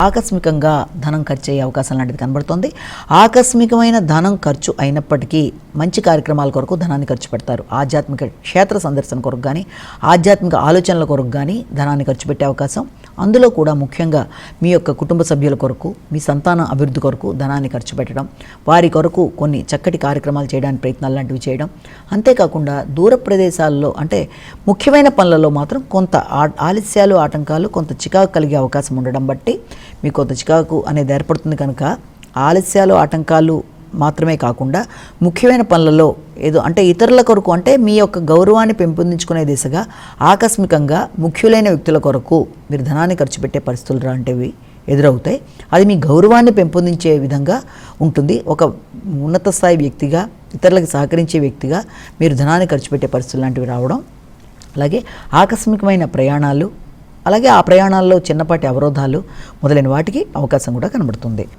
ఆకస్మికంగా ధనం ఖర్చు అయ్యే అవకాశం లాంటిది కనబడుతోంది. ఆకస్మికమైన ధనం ఖర్చు అయినప్పటికీ మంచి కార్యక్రమాల కొరకు ధనాన్ని ఖర్చు పెడతారు. ఆధ్యాత్మిక క్షేత్ర సందర్శన కొరకు కానీ, ఆధ్యాత్మిక ఆలోచనల కొరకు కానీ ధనాన్ని ఖర్చు పెట్టే అవకాశం, అందులో కూడా ముఖ్యంగా మీ యొక్క కుటుంబ సభ్యుల కొరకు, మీ సంతాన అభివృద్ధి కొరకు ధనాన్ని ఖర్చు పెట్టడం, వారి కొరకు కొన్ని చక్కటి కార్యక్రమాలు చేయడానికి ప్రయత్నాలు లాంటివి చేయడం, అంతేకాకుండా దూర ప్రదేశాల్లో అంటే ముఖ్యమైన పనులలో మాత్రం కొంత ఆలస్యాలు, ఆటంకాలు, కొంత చికాకు కలిగే అవకాశం ఉండడం బట్టి మీకు కొంత చికాకు అనేది ఏర్పడుతుంది. కనుక ఆలస్యాలు, ఆటంకాలు మాత్రమే కాకుండా ముఖ్యమైన పనులలో ఏదో అంటే ఇతరుల కొరకు అంటే మీ యొక్క గౌరవాన్ని పెంపొందించుకునే దిశగా ఆకస్మికంగా ముఖ్యులైన వ్యక్తుల కొరకు మీరు ధనాన్ని ఖర్చు పెట్టే పరిస్థితులు లాంటివి ఎదురవుతాయి. అది మీ గౌరవాన్ని పెంపొందించే విధంగా ఉంటుంది. ఒక ఉన్నత స్థాయి వ్యక్తిగా, ఇతరులకు సహకరించే వ్యక్తిగా మీరు ధనాన్ని ఖర్చు పెట్టే పరిస్థితులు లాంటివి రావడం, అలాగే ఆకస్మికమైన ప్రయాణాలు, అలాగే ఆ ప్రయాణాల్లో చిన్నపాటి అవరోధాలు మొదలైన వాటికి అవకాశం కూడా కనబడుతుంది.